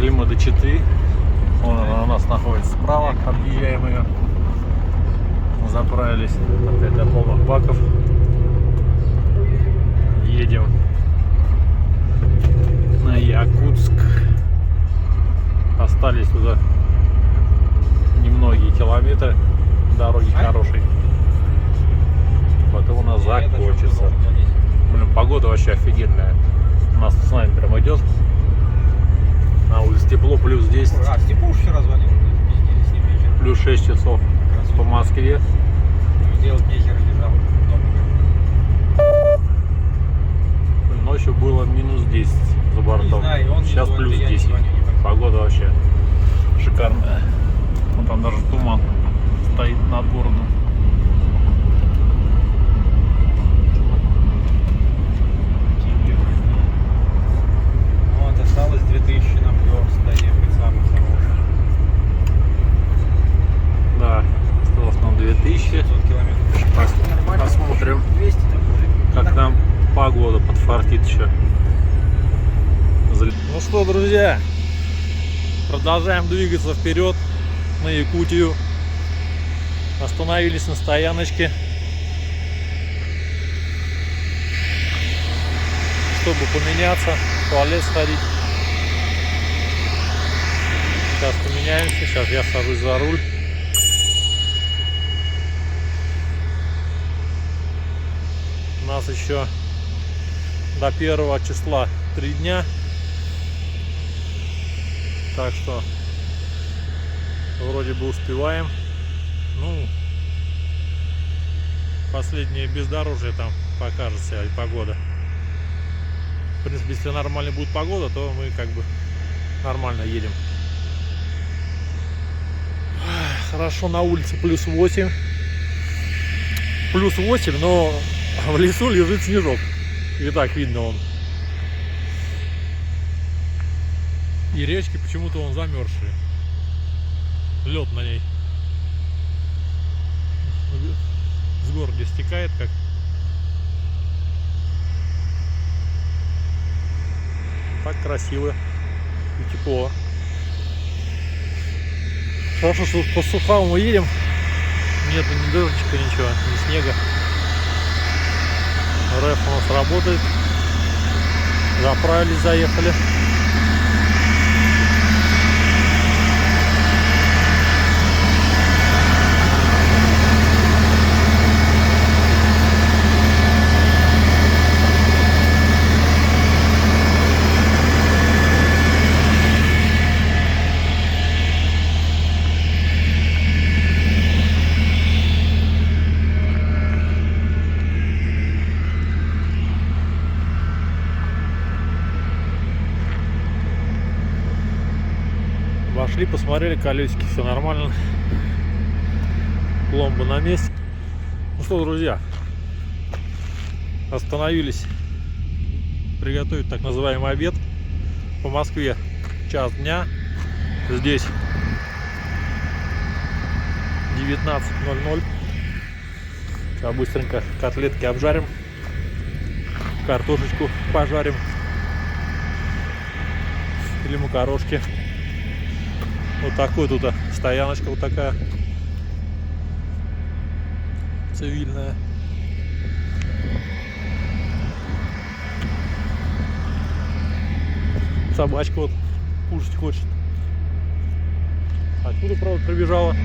Доехали мы до Читы. Вон она у нас находится справа, объезжаем ее. Заправились опять до полных баков. Едем на Якутск. Остались туда немногие километры дороги хорошей. Потом у нас закончится. Блин, погода вообще офигенная. У нас с нами прям идет. На улице тепло, плюс 10. А, Степуш вчера звонил, пиздили с ним вечером. Плюс 6 часов по Москве. Делать нехер, лежал дома. Ночью было минус 10 за бортом. Не знаю, он сейчас звонит, плюс я не 10. звоню, не понимаю. Погода вообще шикарная. Вон там даже туман стоит над городом. Вот, осталось 2000 на Плёрс доехать, самый хороший. Да, осталось нам 2000. 500 километров. Посмотрим, 200 такой. как нам погода подфартит еще. Ну что, друзья, продолжаем двигаться вперед на Якутию. Остановились на стояночке, чтобы поменяться, в туалет сходить. Сейчас поменяемся, сейчас я сажусь за руль. У нас еще до 1 числа 3 дня. Так что вроде бы успеваем. Ну, последнее бездорожье там покажет себя и погода. В принципе, если нормально будет погода, то мы как бы нормально едем. Хорошо, на улице плюс 8. Плюс 8, но в лесу лежит снежок. И так видно он. И речки почему-то он замерзшие. Лед на ней с гор где стекает как. Так красиво и тепло. Хорошо, что по сухому мы едем. Нету ни дырочка, ничего, ни снега. РФ у нас работает. Заправились, заехали. Вошли, посмотрели, колесики, все нормально. Пломба на месте. Ну что, друзья, остановились приготовить так называемый обед. По Москве час дня. Здесь 19:00. Сейчас быстренько котлетки обжарим. Картошечку пожарим. Или макарошки. Вот такой тут стояночка вот такая цивильная. Собачка вот кушать хочет. Откуда, правда, прибежала?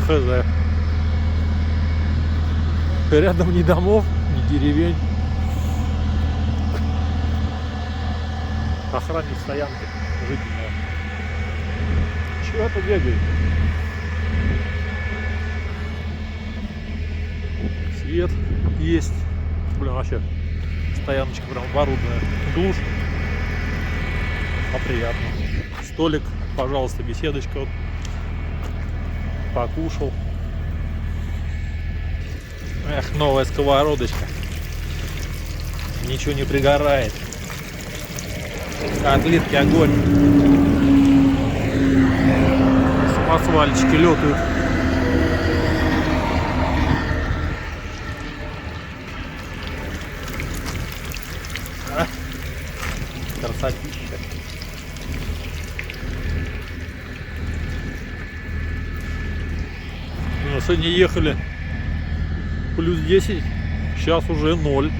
Хз. Рядом ни домов, ни деревень. Охранник стоянки жительная. Чего это бегает? Свет есть. Блин, вообще стояночка прям оборудованная. Душ. А приятно. Столик, пожалуйста, беседочка. Вот. Покушал. Эх, новая сковородочка. Ничего не пригорает. Котлетки огонь. Самосвальчики летают. Красотища. машине ехали плюс 10, сейчас уже 0.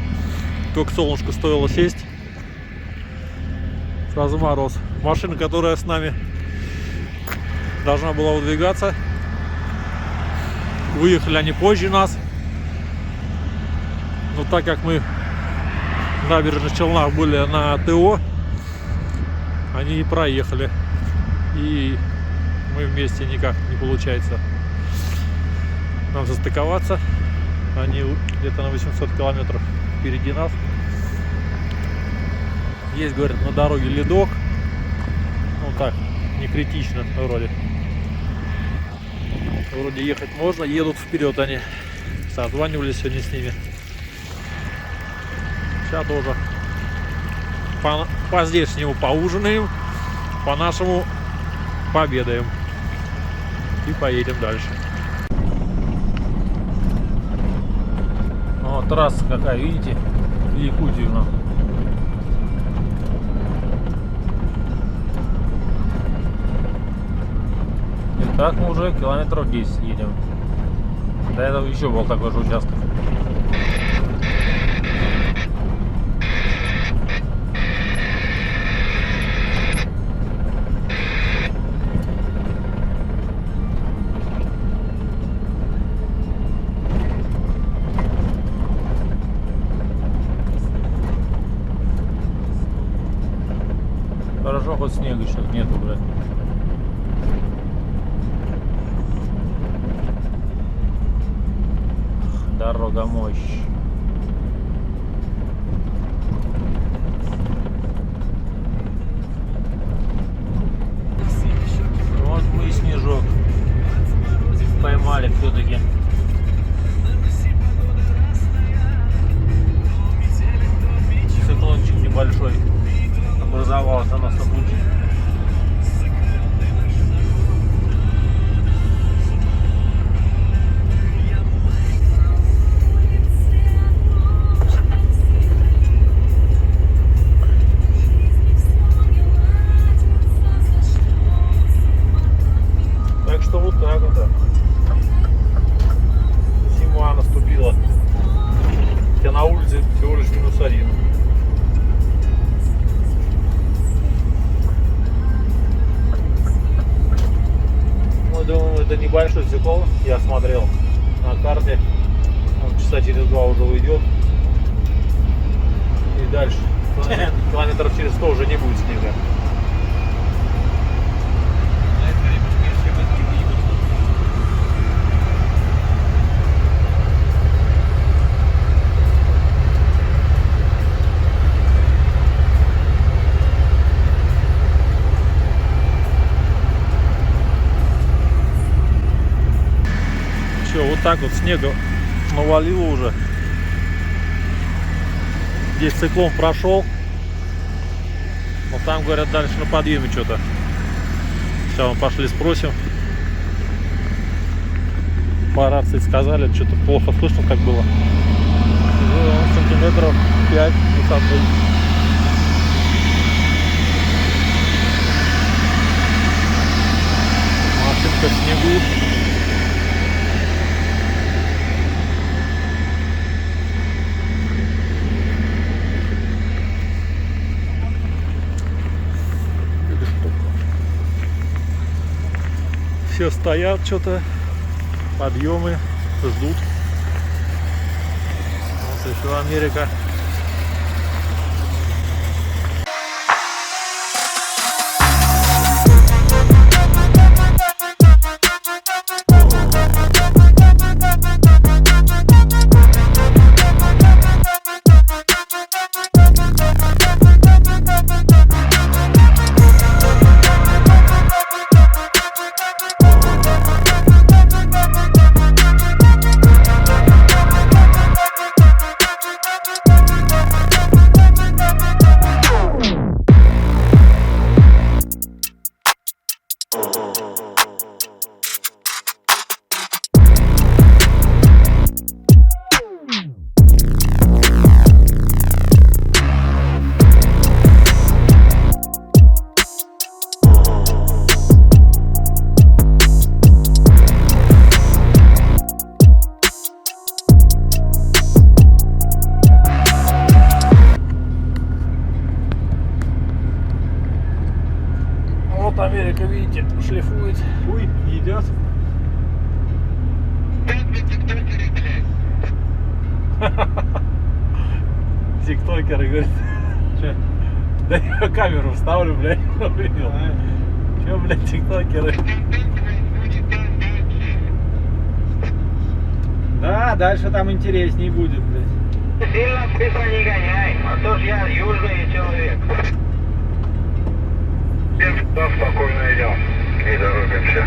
Только солнышко стоило сесть, сразу мороз. Машина, которая с нами должна была выдвигаться, выехали они позже нас. Но так как мы в Набережных Челнах были на ТО, они и проехали. И мы вместе никак не получается нам застыковаться. Они где-то на 800 километров впереди нас. Есть, говорят, на дороге ледок. Ну так, не критично вроде. Вроде ехать можно, едут вперед они. Созванивались сегодня с ними. Сейчас тоже по-здешнему поужинаем, по-нашему пообедаем и поедем дальше. О, трасса какая, видите, в Якутию нам. И так мы уже километров 10 едем. До этого еще был такой же участок. Хорошо, хоть снега сейчас нету, блядь. Дорога мощь. Вот мы и снежок поймали все-таки. Циклончик небольшой образовался у нас на пути. Так что вот так вот. Зима наступила. Хотя на улице всего лишь -1. Думаю, это небольшой циклон, я смотрел на карте, он часа через 2 уже уйдет, и дальше километров через 100 уже не будет снега. Вот так вот снега навалило уже. Здесь циклон прошел. Но там, говорят, дальше на подъеме что-то. Сейчас мы пошли спросим. По рации сказали, что-то плохо слышно как было. Сантиметров 5 высоты. Машинка в снегу. Все стоят, что-то, подъемы, ждут. Вот еще Америка. Америка, видите, шлифует. Ой, едят. Тиктокеры, говорит. Че? Да я камеру вставлю, блядь, увидел. Че, блядь, тиктокеры? Да, дальше там интересней будет, блядь. Сильно быстро не гоняй, а то ж я южный человек. Да, спокойно идем, не торопимся.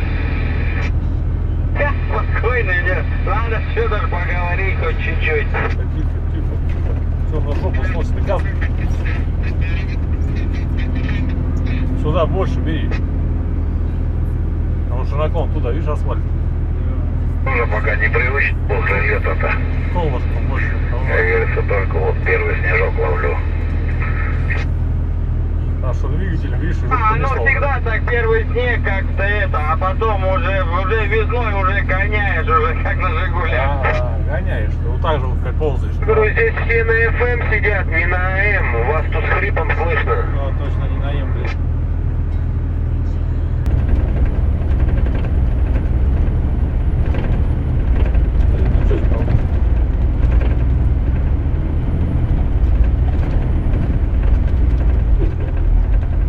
Да, спокойно идем, надо что-то поговорить хоть чуть-чуть. Тихо, тихо, тихо. Все, на жопу сносит, ты газ. Сюда больше бери. Потому что наклон туда, видишь, асфальт. Уже пока не привычно после лета-то. Солнышко больше. Как говорится, только вот первый снежок ловлю. А что двигатель, видишь, уже Ну понесло. всегда так первый снег как-то это, а потом уже весной уже гоняешь, уже как на Жигулях. Гоняешь, ты вот так же, вот, как ползаешь. Говорю, здесь все на FM сидят, не на М, у вас тут с хрипом слышно. Ну, точно не наем, блядь.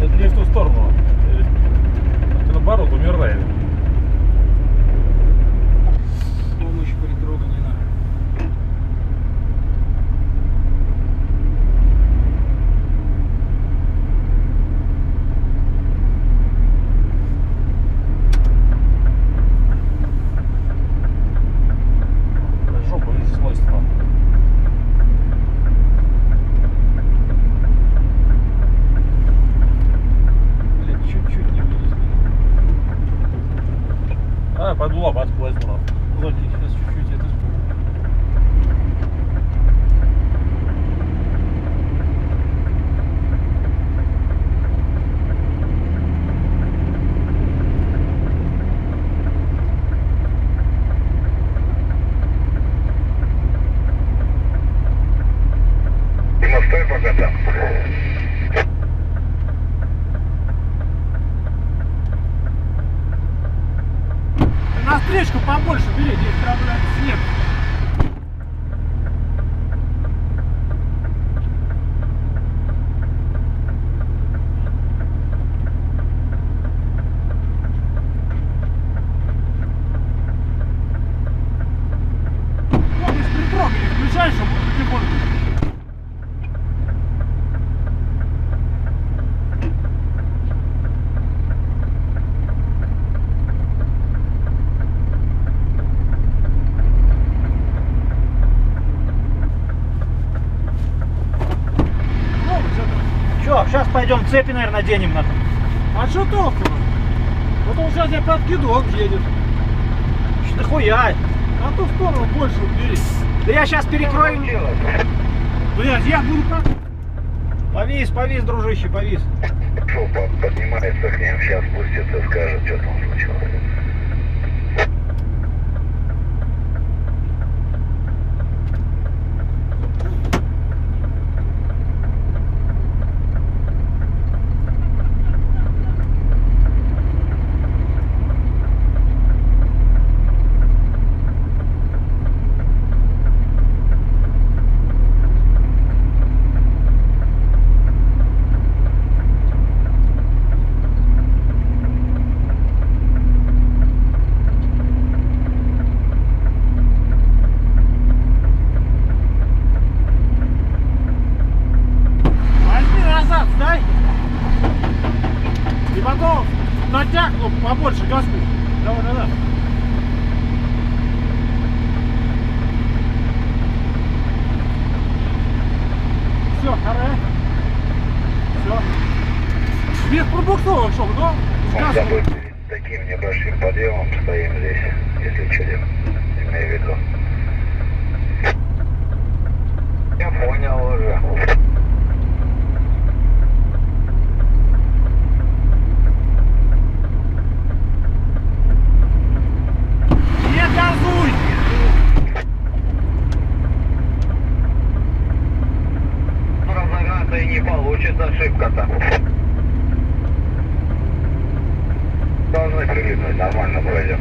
Это не в ту сторону. Это наоборот, умирает. Помощь притрога не надо. Жопа весь сносит. Блядь, чуть-чуть не вылезли. А, пойду лопатку возьму. Влади, сейчас чуть-чуть это. Дима, стой пока там. На встречку побольше бери, здесь прям, блядь, снег. Вот из притрога не включай, чтобы телефон. Че, сейчас пойдем цепи, наверное, наденем нахуй. А что толку? Вот он сейчас я подкидок едет. Что хуя? На ту сторону больше убери. Да я сейчас перекрою. Блядь, я буду как... Повис, повис, дружище, повис. Шел, поднимается к ним, сейчас спустится, скажет, что там случилось. Возьми назад, дай. И потом натяг, ну, побольше газку. Давай, давай. Все, харе. Все. Без пробуксовок, чтобы, но с Мы с газкой. тобой перед таким небольшим подъемом стоим здесь, если что, Дим, имею в виду. Я понял уже. Не газуй! Разогнаться и не получится, ошибка-то. должны прилипнуть, нормально пройдем.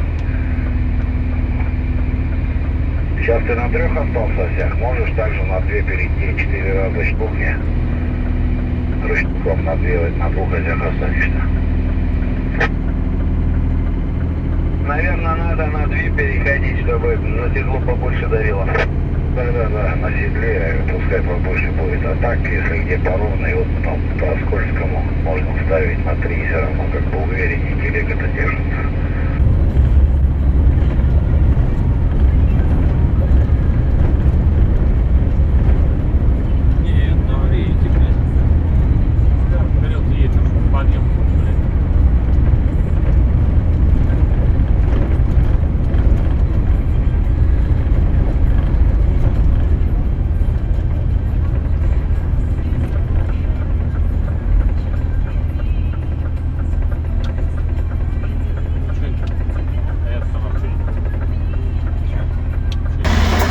Сейчас ты на 3 остался всех, можешь также на 2 перейти, 4 раза штукни. Рычком на 2 всех останешься. Наверное, надо на 2 переходить, чтобы на седло побольше давило. Да, на седле пускай побольше будет. А так, если где по ровной, вот там по скользкому, можно вставить на 3, все равно как бы увереннее телега-то держится.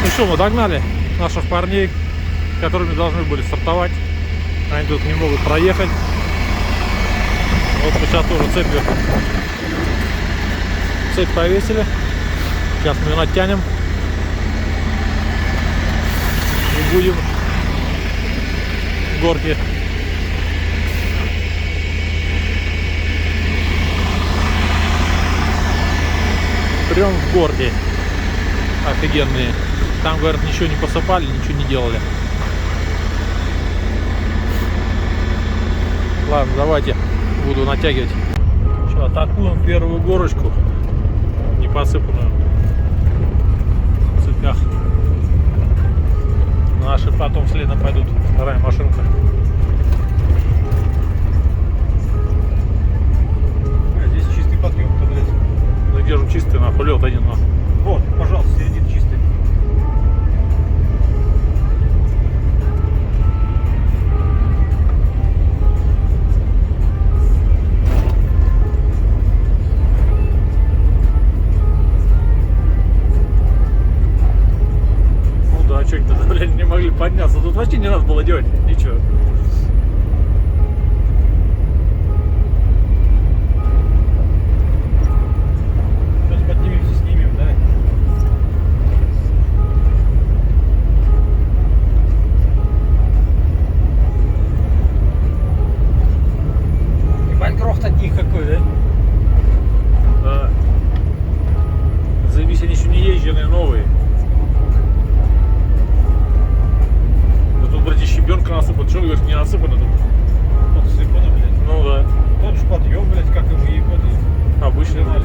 Ну что, мы догнали наших парней, которыми должны были стартовать. Они тут не могут проехать. Вот мы сейчас тоже цепь повесили. Сейчас мы ее натянем. И будем в горке. Прям в горке. Офигенные. Там, говорят, ничего не посыпали, ничего не делали. Ладно, давайте буду натягивать. Что, атакуем первую горочку, не посыпанную в цепях. Наши потом следом пойдут, вторая машинка. Здесь чистый подъем-то, блядь. Ну где же чистый, нахуй, лед один, нахуй. Вот, пожалуйста, середина чистый. Не могли подняться. Тут вообще не надо было делать ничего. Сейчас поднимемся, снимем, да? Ебать, грохот от них какой, да? Да. Заебись, они еще не езженные, новые. Щебенка насыпана, что говоришь, не насыпано тут? Подсыпано, блядь. Ну да. Тот же подъем, блядь, как и выехали. Обычно.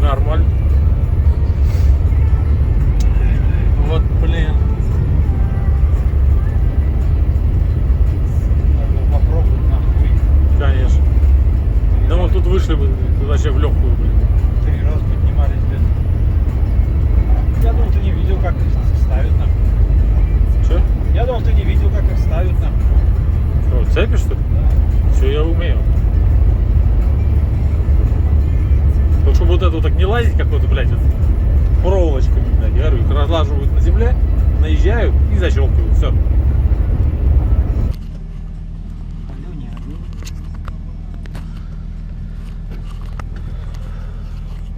Нормально. Вот, блин. Надо попробовать, нахуй. Конечно. Да мы тут вышли бы вообще в легкую, блин. 3 раза поднимались, блядь. Я думал, ты не видел, как их ставят нам. Че? Я думал, ты не видел, как их ставят нам. Что, цепи, что ли? Да. Все, я умею. Только чтобы вот это вот так не лазить какой-то, блядь, вот, проволочками, блядь, я говорю, их разлаживают на земле, наезжают и защелкивают, все.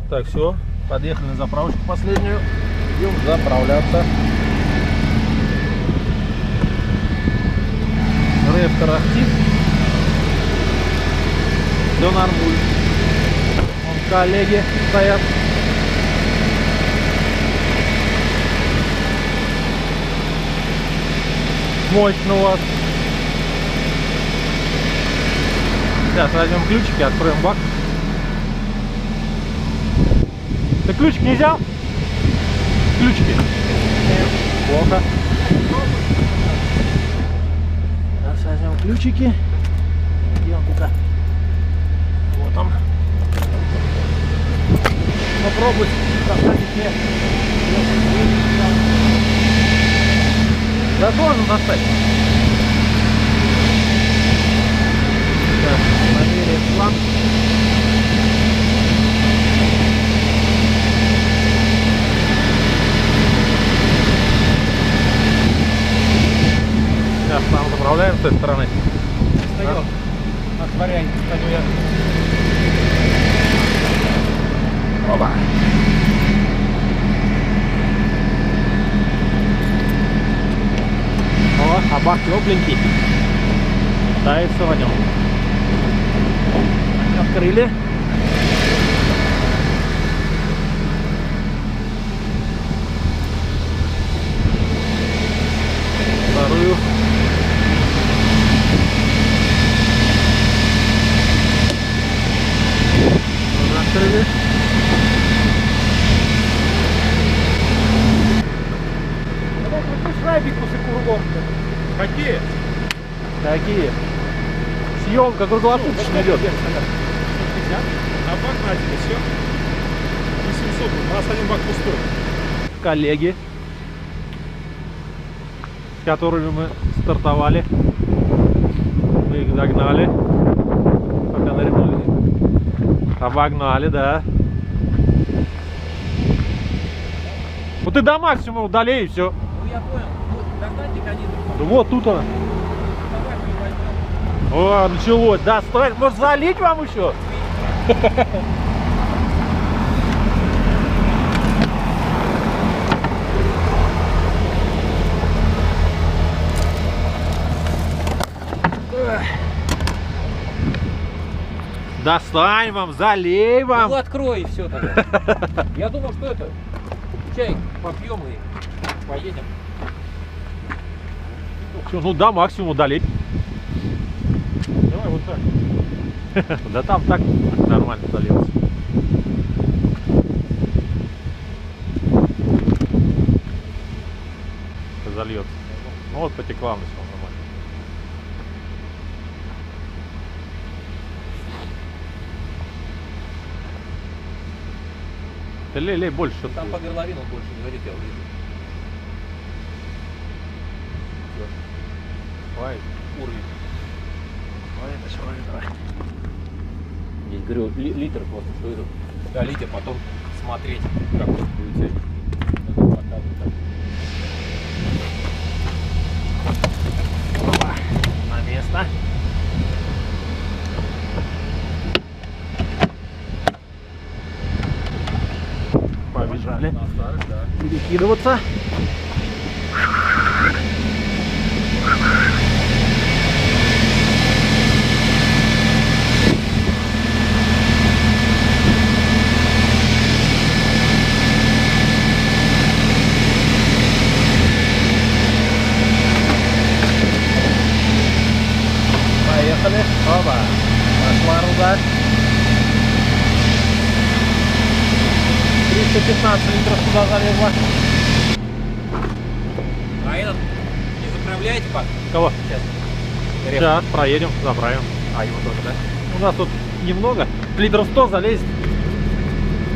Так, все, подъехали на заправочку последнюю. Идем заправляться. Рэп тарахтит. Все нормуль. Вон коллеги стоят. Мощно у вас. Сейчас возьмем ключики, откроем бак. Ты ключик не взял? Ключики. Плохо. Сейчас возьмем ключики. Где он тут? Вот он. Попробуй достать мне. Да сложно достать. Так, проверим план. с той стороны. Встает. Отворяй, стою я. Опа. О, а бак тепленький. Тается в нем. Открыли. Вторую. Открыли. Шайбик после кругом. Какие? Какие? Съемка круглосуточно идет. А бак на тебе, все? 800, у нас один бак пустой. Коллеги, с которыми мы стартовали. Мы их догнали. Пока нарянули. Обогнали, да. Вот ты до максимума удали и все. Ну я понял. Вот, догнать они. Вот тут она. О, началось. Достать. Может залить вам еще? Достань вам, залей вам. Ну открой и все тогда. Я думал, что это чай попьем и поедем. Всё, ну да, максимум удалить. Давай вот так. Да там так нормально зальется. Зальется. Ну вот потекла на все нормально. Ты лей больше. чтоб Там ты- по горловину больше не залетел, вижу. Давай. Уровень. Давай. Здесь, говорю, литр просто, что это. Долить, а потом смотреть, как он будет себя. Это показывает, так. На место. Побежали. На старых, да. Перекидываться. Поехали. Оба. Пошла руда. 315 литров туда залезла. А этот не заправляете пока? Кого? Сейчас. Сейчас проедем, заправим. А, его тоже, да? У нас тут немного. Литров 100 залезет.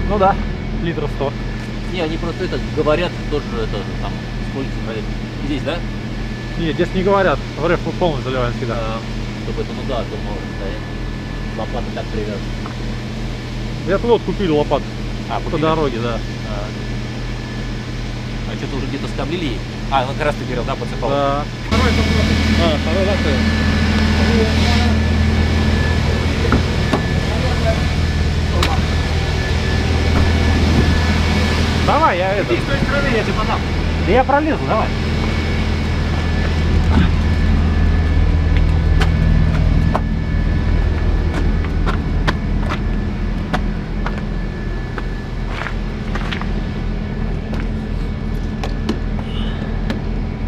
Ну да, литров 100. Не, они просто это говорят, тоже это там сколько проверить. Здесь, да? Нет, здесь не говорят. В РФ мы полностью заливаем всегда. Чтобы это, ну да, то может стоять. Лопата так привязана. Я вот купили лопату А, по купили? дороге, да. А что-то уже где-то скоблили? А, ну как раз ты говорил, да, подсыпал? Да. Второй попробуй. Второй раз. Давай, я это. Иди с той стороны, я тебе подам. Да я пролезу, давай.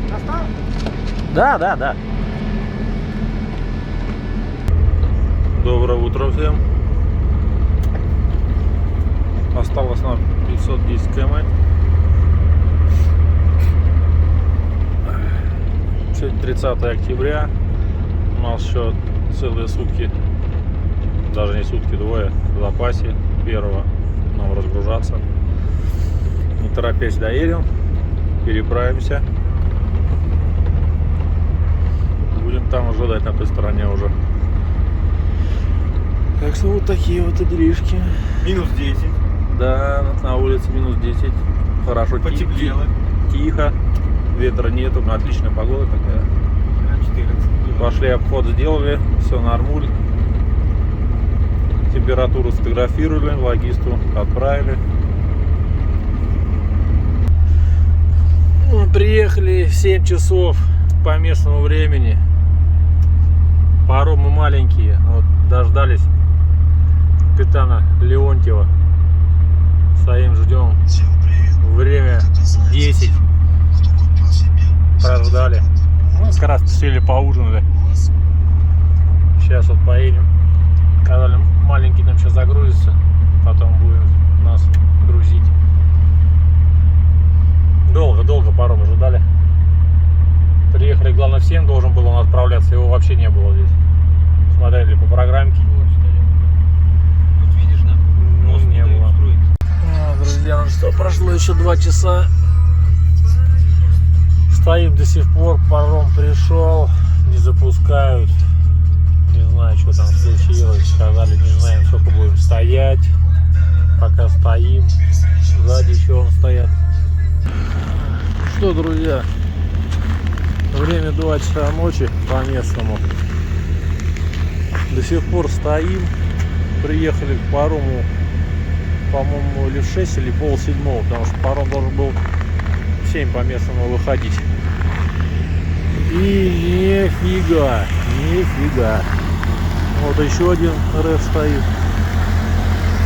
Достал? Да, да, да. Доброе утро всем. Осталось нам 510 км. Сегодня 30 октября. У нас еще целые сутки, даже не сутки, двое в запасе. Первого нам разгружаться. Не торопясь доедем, переправимся. Будем там ожидать на той стороне уже. Так что вот такие вот и делишки. Минус 10. Да, на улице минус 10. Хорошо, Потеплело. тихо. Ветра нету, отличная погода такая. 14. Пошли обход сделали, все нормуль. Температуру сфотографировали, логисту отправили. Приехали в 7 часов по местному времени. Паромы маленькие. Вот, дождались капитана Леонтьева. Стоим, ждем. Время 10. Прождали. Ну, как раз сели, поужинали. Сейчас вот поедем. Сказали, маленький там сейчас загрузится. Потом будем нас грузить. Долго паром ожидали. Приехали, главное, в 7 должен был он отправляться. Его вообще не было здесь. Смотрели по программке. Вот видишь, нам Ну, не было. строить. Друзья, ну что, прошло еще 2 часа. Стоим до сих пор, паром пришел, не запускают. Не знаю, что там случилось. Сказали, не знаем, сколько будем стоять. Пока стоим. Сзади еще он стоят. Что, друзья, время 2 часа ночи по местному. До сих пор стоим. Приехали к парому, по-моему, или в 6, или полседьмого, потому что паром должен был в 7 по местному выходить. И нифига. Вот еще один РФ стоит.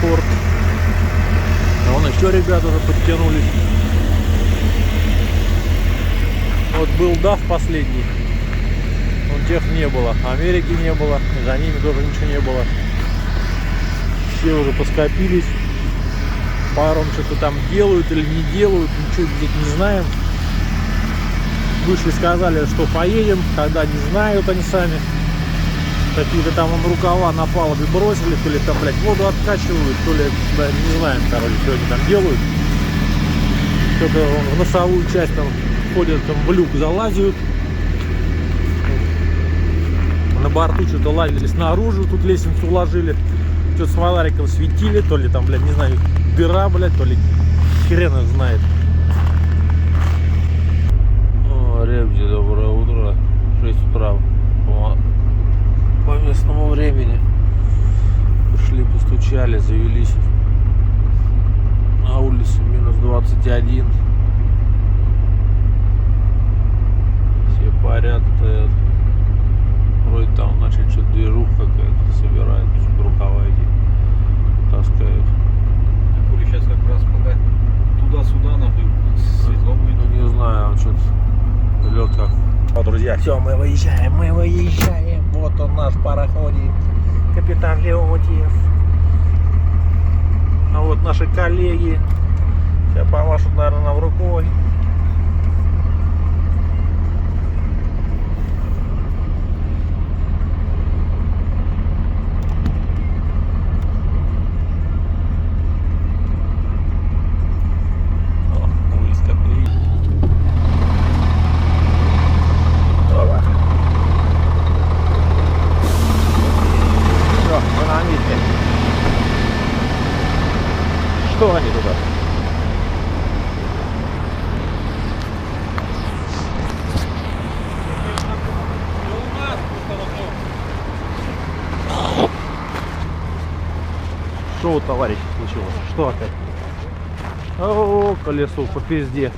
Форд. А вон еще ребята уже подтянулись. Вот был DAF последний. Он тех не было. Америки не было. За ними тоже ничего не было. Все уже поскопились. Паром что-то там делают или не делают. Ничего здесь не знаем. Вышли, сказали, что поедем. Когда не знают они сами. Какие-то там рукава на палубе бросили. То ли там, блядь, воду откачивают. То ли, блядь, не знаем, короче, что они там делают. Что-то в носовую часть там ходят, там в люк залазят. На борту что-то лазили снаружи, тут лестницу уложили. Что-то с фонариком светили, то ли там, блядь, не знаю, дыра, блядь, то ли хрен их знает. О, ребята, доброе утро. 6 утра по местному времени. Пришли, постучали, завелись. На улице минус 21. Все парят, стоят. Вроде там начали что-то движуха какая-то собирают, что-то рукава эти таскают. Хули сейчас как раз пока туда-сюда нахуй светло будет. Ну не знаю, он что-то лед как. Вот, друзья, все, мы выезжаем. Вот он наш пароходик, капитан Леонтьев. А вот наши коллеги. Сейчас помашут, наверное, нам рукой. Что они туда? Что, товарищ, случилось? Что опять? О, колесо по пизде.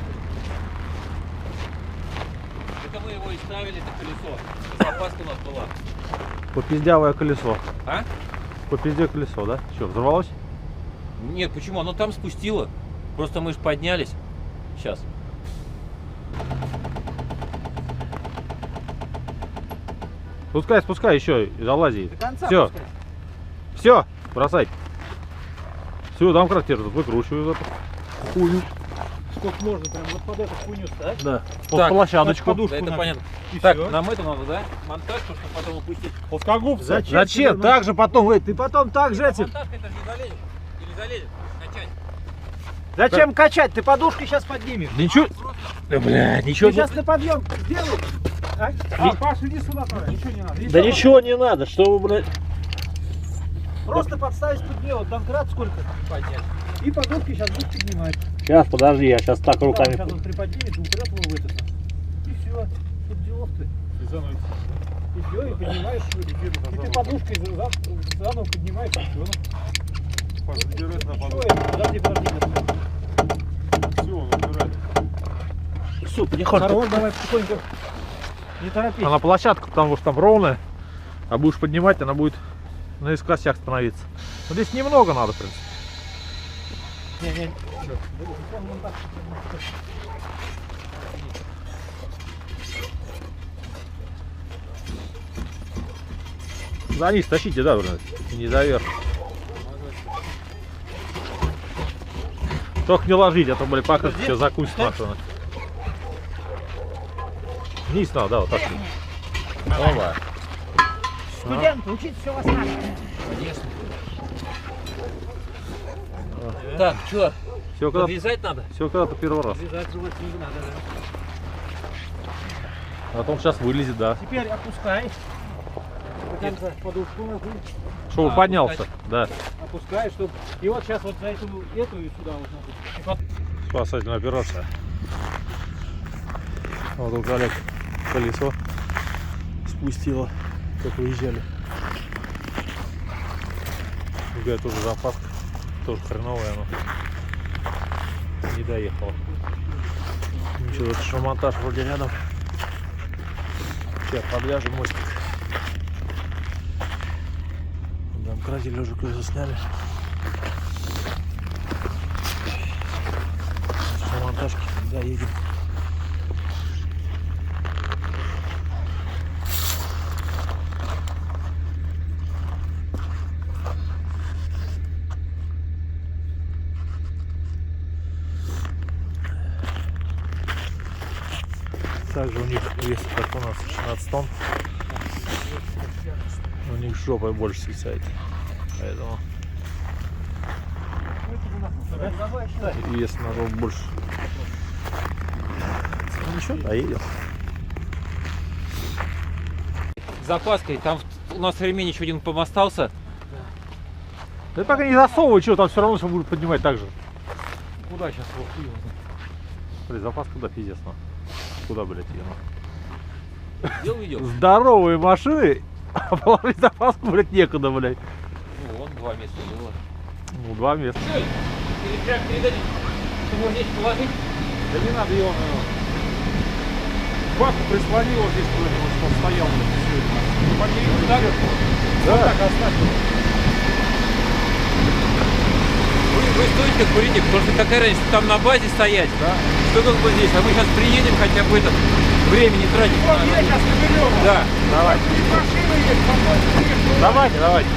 Это мы его и ставили, это колесо. Запаска у нас была. Попиздявое колесо. А? По пизде колесо, да? Что, взорвалось? Нет, почему? Оно там спустило. Просто мы же поднялись. Сейчас. Спускай еще, залази. До конца Все, пускай. все, бросай. Все, домкрат держит, выкручиваю эту хуйню. Сколько можно прям вот под эту хуйню ставить? Да, под Так, площадочку. под подушку Да, это надо. понятно. И Так, всё. нам это надо, да? Монтаж, чтобы потом упустить. Плоскогубцы. Зачем? Так же потом, ты потом так же этим. Монтаж это же не залезет. Или залезет. Качать. Зачем качать? Ты подушки сейчас поднимешь. Ничего. Да, бля, ничего Ты не. сейчас на подъем сделаешь. А, Паш, иди сюда, давай. Ничего не надо. Иди Да сюда. ничего не надо, что вы, блядь. Просто подставить под нее. Вот домкрат сколько? Поднять. И подушки сейчас будешь поднимать. Сейчас, подожди, я сейчас так руками. Сейчас он приподнимет, упрет его в это. И все. Тут делов ты. И все, и поднимаешь. И ты подушкой заново поднимаешь, и все. Подожди. Все, он убирает. Все, потихоньку. Хорош, давай потихоньку. Не торопись. А на площадку, потому что там ровная, а будешь поднимать, она будет наискосях становиться. Но здесь немного надо, в принципе. Не. За низ тащите, да, Bruno? Не заверх. Только не ложить, а то, блин, покрытие все закусит машина. Вниз надо, да, вот так. Давай. Студент, учить все вас надо. Конечно. Так, что? Все, когда, Подвязать надо? все когда-то первый раз. Вязать не надо, да. А потом сейчас вылезет, да. Теперь опускай. До конца подушку ложи. Чтобы поднялся, да. Опускай, чтобы... И вот сейчас вот за эту и сюда вот надо. Спасательная операция. Вот у коллег колесо спустило, как выезжали. Другая тоже запаска, тоже хреновая, но не доехала. Ничего, это шмонтаж вроде рядом. Сейчас подвяжем мостик. Домкрате лежа колесо сняли. Шмонтажки, да, едем. Также у них вес, как у нас, 16 тонн. У них жопа больше свисает. Поэтому и вес на жопу больше. Ну ничего, доедем. С запаской, там у нас ремень еще один помостался. Да так и не засовывай, что там все равно все будет поднимать так же. Куда сейчас его хуй? Блин, запаска куда пиздец, ну. Куда, блядь, ее? Где увидел? Здоровые машины, а положить запаску, блядь, некуда, блядь. Ну, вон 2 места было. Ну, 2 места. Или прям передать, чтобы здесь положить? Да не надо его, Баску прислони вот здесь куда-нибудь, чтобы стоял, блядь, все это. Подними так? Да. Так, оставь его. Вы стойте, курите, потому что какая разница, там на базе стоять, Да. что как бы здесь, а мы сейчас приедем хотя бы этот, времени тратить. Вот я сейчас наберем. Да. Давай. Машина есть, Давайте, давайте.